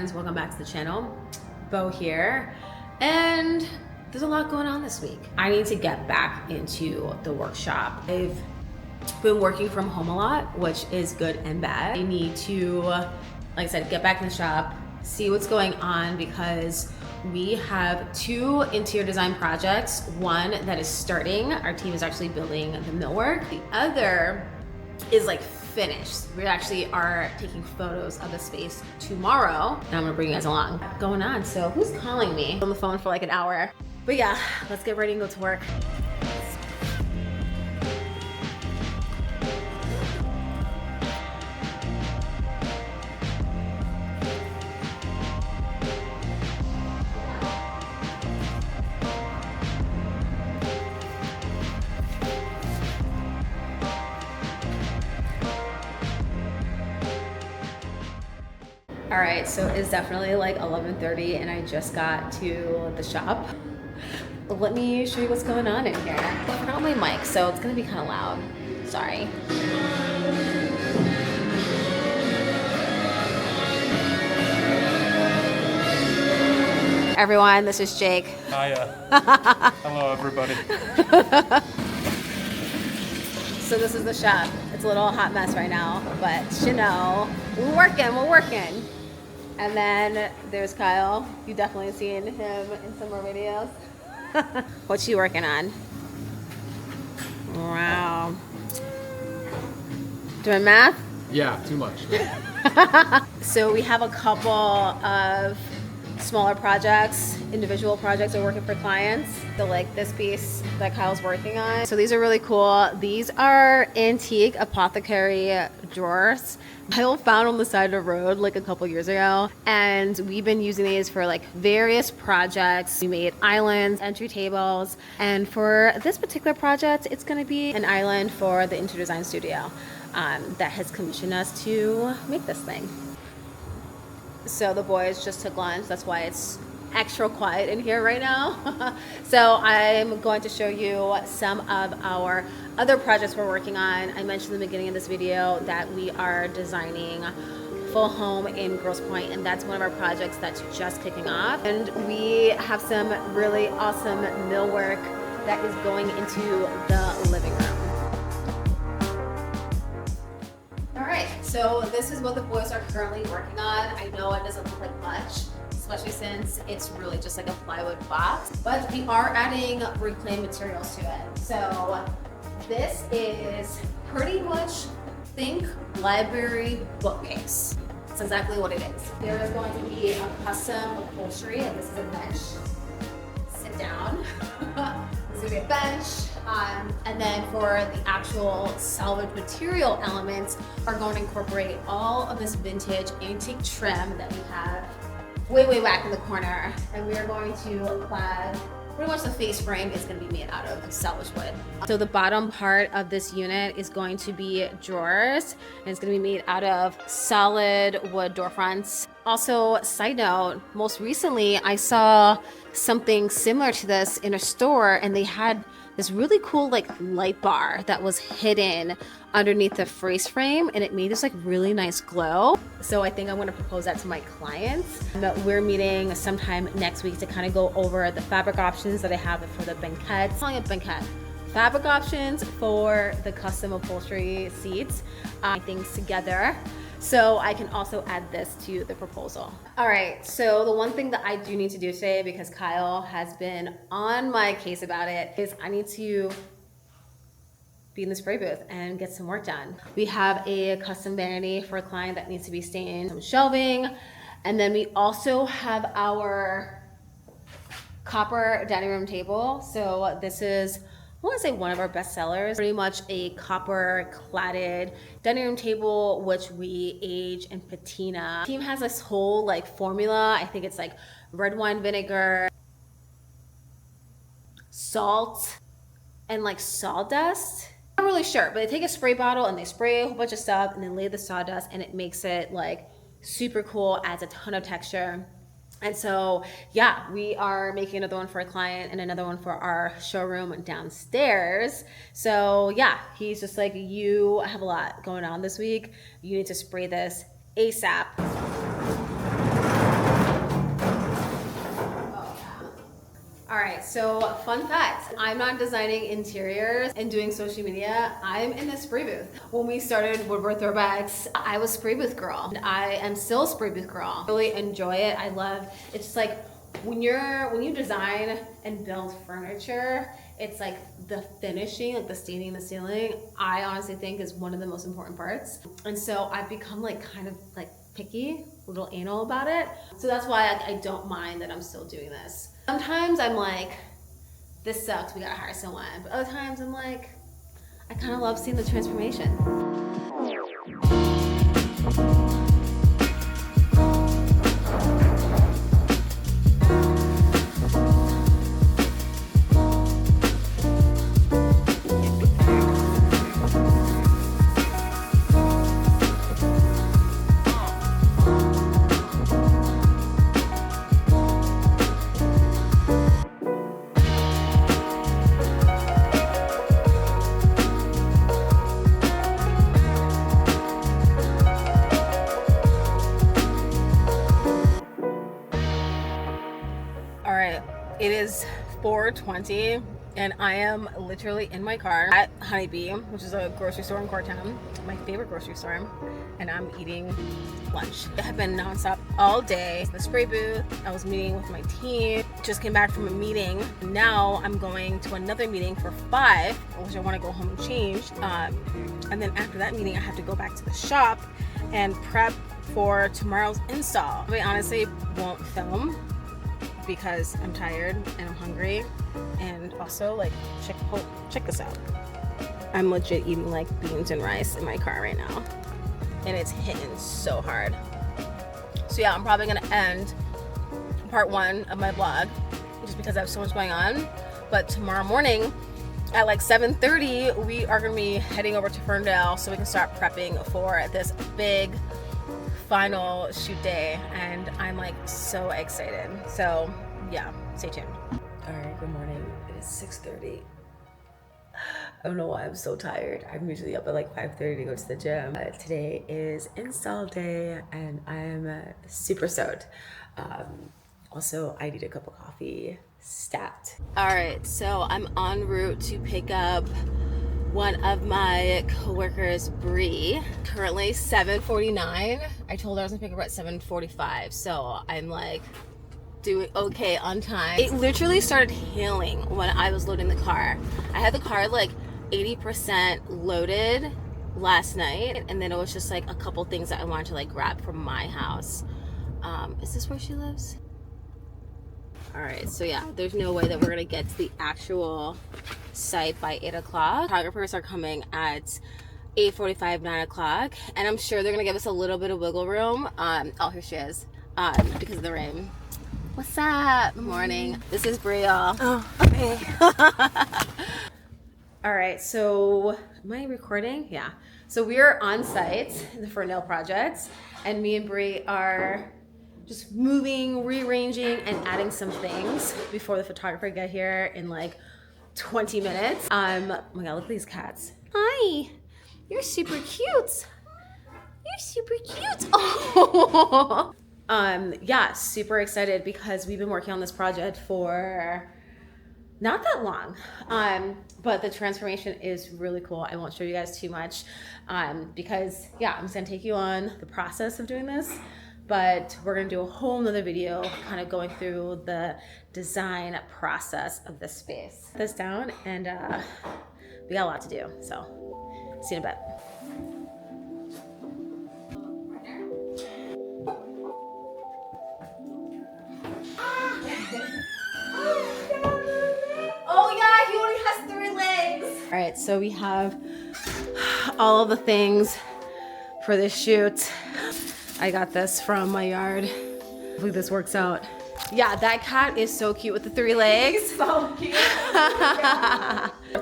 friends, welcome back to the channel. Bo here, and there's a lot going on this week. I need to get back into the workshop. I've been working from home a lot, which is good and bad. I need to, like I said, get back in the shop, see what's going on, because we have 2 interior design projects. One that is starting, our team is actually building the millwork. The other is like finished. We actually are taking photos of the space tomorrow, and I'm gonna bring you guys along. What's going on? So who's calling me? On the phone for like an hour. But yeah, let's get ready and go to work. All right, so it's definitely like 11:30 and I just got to the shop. Let me show you what's going on in here. I forgot my mic, so it's gonna be kind of loud. Sorry. Everyone, this is Jake. Hiya. Hello, everybody. So this is the shop. It's a little hot mess right now, but you know, we're working. And then there's Kyle. You've definitely seen him in some more videos. What's you working on? Wow. Doing math? Yeah, too much. So we have a couple of smaller projects, individual projects are working for clients. So like this piece that Kyle's working on. So these are really cool. These are antique apothecary drawers Kyle found on the side of the road like a couple years ago. And we've been using these for like various projects. We made islands, entry tables. And for this particular project, it's gonna be an island for the interior design studio that has commissioned us to make this thing. So the boys just took lunch. That's why it's extra quiet in here right now. So I'm going to show you some of our other projects we're working on. I mentioned in the beginning of this video that we are designing full home in Grosse Pointe, and that's one of our projects that's just kicking off. And we have some really awesome millwork that is going into the living room. So this is what the boys are currently working on. I know it doesn't look like much, especially since it's really just like a plywood box, but we are adding reclaimed materials to it. So this is pretty much, think library bookcase. That's exactly what it is. There is going to be a custom upholstery, and this is a bench. Sit down. This is gonna be a bench. And then for the actual salvage material elements are going to incorporate all of this vintage antique trim that we have way back in the corner. And we are going to clad, pretty much the face frame is going to be made out of salvage wood. So the bottom part of this unit is going to be drawers, and it's going to be made out of solid wood door fronts. Also, side note, most recently I saw something similar to this in a store, and they had this really cool like light bar that was hidden underneath the face frame, and it made this like really nice glow. So I think I'm going to propose that to my clients. We're meeting sometime next week to kind of go over the fabric options that I have for the banquette. I'm calling it banquette. Fabric options for the custom upholstery seats, things together. So I can also add this to the proposal. All right, so the one thing that I do need to do today, because Kyle has been on my case about it, is I need to be in the spray booth and get some work done. We have a custom vanity for a client that needs to be stained, some shelving, and then we also have our copper dining room table. So this is, I want to say, one of our best sellers. Pretty much a copper cladded dining room table, which we age in patina. The team has this whole like formula. I think it's like red wine vinegar, salt, and like sawdust. I'm not really sure, but they take a spray bottle and they spray a whole bunch of stuff and then lay the sawdust, and it makes it like super cool, adds a ton of texture. And so, yeah, we are making another one for a client and another one for our showroom downstairs. So yeah, he's just like, you have a lot going on this week. You need to spray this ASAP. All right, so fun fact, I'm not designing interiors and doing social media. I'm in the spray booth. When we started Woodward Throwbacks, I was spray booth girl. I am still spray booth girl. Really enjoy it. I love, it's just like when you design and build furniture, it's like the finishing, like the staining the ceiling, I honestly think is one of the most important parts. And so I've become like kind of like picky, a little anal about it. So that's why I don't mind that I'm still doing this. Sometimes I'm like, this sucks, we gotta hire someone. But other times I'm like, I kind of love seeing the transformation. It is 4:20 and I am literally in my car at Honeybee, which is a grocery store in Corktown, my favorite grocery store, and I'm eating lunch. I have been nonstop all day. The spray booth, I was meeting with my team, just came back from a meeting. Now I'm going to another meeting for 5, which I want to go home and change. And then after that meeting, I have to go back to the shop and prep for tomorrow's install. I honestly won't film because I'm tired and I'm hungry, and also like check this out. I'm legit eating like beans and rice in my car right now, and it's hitting so hard. So yeah, I'm probably gonna end part 1 of my vlog just because I have so much going on. But tomorrow morning at like 7:30, we are gonna be heading over to Ferndale so we can start prepping for this big final shoot day, and I'm like so excited. So yeah, stay tuned. All right, good morning. It is 6:30. I don't know why I'm so tired. I'm usually up at like 5:30 to go to the gym. Today is install day and I'm super stoked. Also, I need a cup of coffee stat. All right, so I'm en route to pick up one of my coworkers, Bree. Currently 7:49. I told her I was gonna pick her up at 7:45, so I'm like doing okay on time. It literally started hailing when I was loading the car. I had the car like 80% loaded last night, and then it was just like a couple things that I wanted to like grab from my house. Is this where she lives? All right, so yeah, there's no way that we're gonna get to the actual site by 8 o'clock. Photographers are coming at 8:45, 9 o'clock, and I'm sure they're gonna give us a little bit of wiggle room. Oh, here she is, because of the rain. What's up? Good morning. This is Brie, y'all. Oh, okay. All right, so am I recording? Yeah. So we are on site in the Ferndale project, and me and Brie are just moving, rearranging, and adding some things before the photographer get here in like 20 minutes. Oh my God, look at these cats. Hi, you're super cute. You're super cute. Oh. Yeah, super excited because we've been working on this project for not that long. But the transformation is really cool. I won't show you guys too much because yeah, I'm just gonna take you on the process of doing this. But we're gonna do a whole nother video kind of going through the design process of this space. Put this down, and we got a lot to do, so see you in a bit. Oh yeah, he only has 3 legs. All right, so we have all of the things for this shoot. I got this from my yard. Hopefully this works out. Yeah, that cat is so cute with the 3 legs. So cute.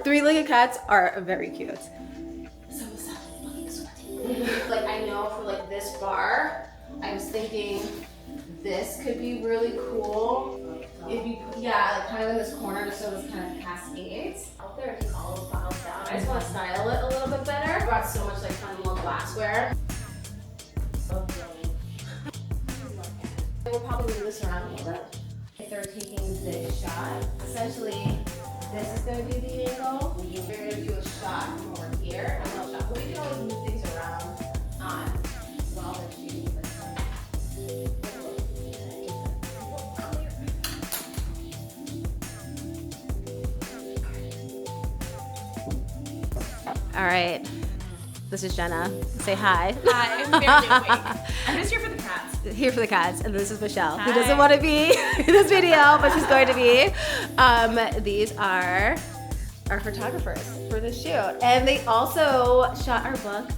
3-legged cats are very cute. So like I know for like this bar, I was thinking this could be really cool. If you, yeah, like kind of in this corner just so this kind of cascades. Out there, it's all files down. I just want to style it a little bit better. I brought so much like fun little glassware. We'll probably move this around a little bit. if they're taking this shot, essentially this is going to be the angle. We're going to do a shot from over here, and then a shot. But we can always move things around while they're shooting this. All right, this is Jenna. Say hi. Hi, I'm barely awake. I'm just here for the cats. Here for the cats, and this is Michelle, who Hi. doesn't want to be in this video, but she's going to be. These are our photographers for the shoot, and they also shot our book,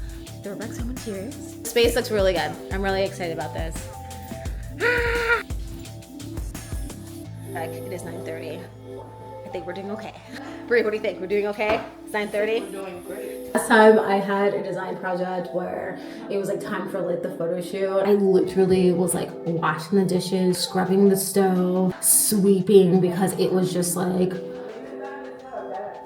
Throwbacks Home Interiors. Space looks really good. I'm really excited about this. It is 9:30. I think we're doing okay. Brie, what do you think? We're doing okay? It's 9:30? We're doing great. Last time I had a design project where it was like time for like the photo shoot. I literally was like washing the dishes, scrubbing the stove, sweeping, because it was just like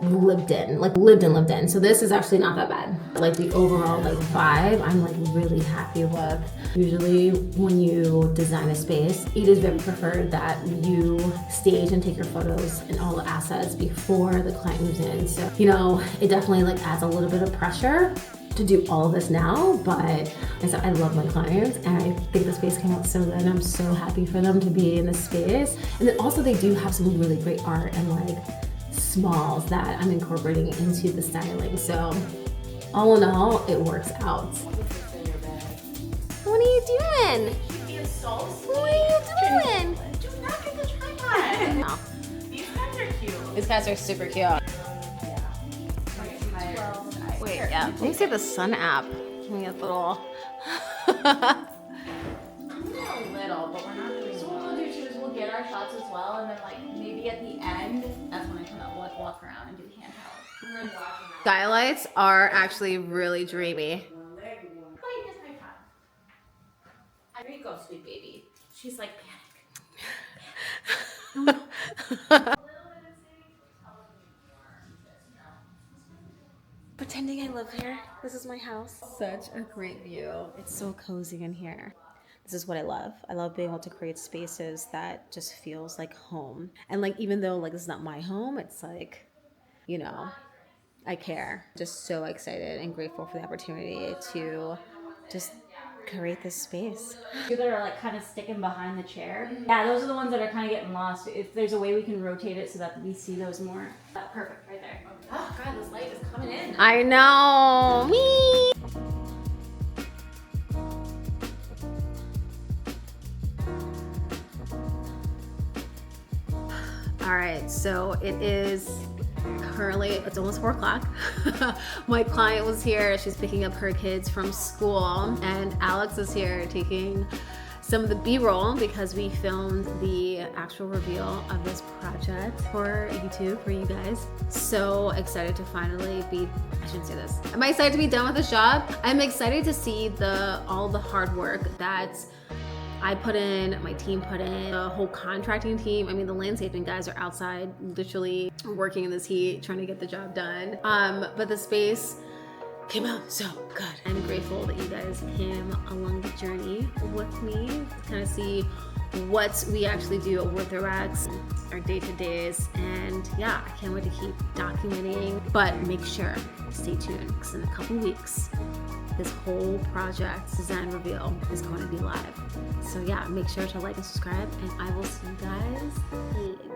lived in. So this is actually not that bad. Like the overall like vibe, I'm like really happy with. Usually when you design a space, it is very preferred that you stage and take your photos and all the assets before the client moves in. So, you know, it definitely like adds a little bit of pressure to do all of this now, but like I said, I love my clients and I think the space came out so good. I'm so happy for them to be in this space. And then also they do have some really great art and like smalls that I'm incorporating into the styling. So all in all, it works out. What are you doing? What are you doing? Do not get the tripod. No. These cats are cute. These guys are super cute. Wait, yeah. Let me see the sun app. Let me get a little. A little, but we're not doing. So what we'll do too is we'll get our shots as well, and then like maybe at the end, that's when I come out, like walk around and do the handheld. We're gonna watch them. Skylights are actually really dreamy. Wait, here's my cat. There you go, sweet baby. She's like panic. Pretending I live here. This is my house. Such a great view. It's so cozy in here. This is what I love. I love being able to create spaces that just feels like home. And like, even though like this is not my home, it's like, you know, I care. Just so excited and grateful for the opportunity to just create this space. That are like kind of sticking behind the chair. Yeah, those are the ones that are kind of getting lost. If there's a way we can rotate it so that we see those more. Perfect, right there. Oh god, this light is coming in. I know. Whee! All right, so it is currently, it's almost 4 o'clock. My client was here. She's picking up her kids from school, and Alex is here taking some of the B-roll because we filmed the actual reveal of this project for YouTube for you guys. So excited to finally be, I shouldn't say this. Am I excited to be done with this job? I'm excited to see all the hard work that I put in, my team put in, the whole contracting team. I mean, the landscaping guys are outside literally working in this heat, trying to get the job done. But the space came out so good. I'm grateful that you guys came along the journey with me to kind of see what we actually do at Woodward Throwbacks, our day-to-days, and yeah, I can't wait to keep documenting, but make sure, stay tuned, because in a couple weeks, this whole project design reveal is going to be live. So yeah, make sure to like and subscribe, and I will see you guys later.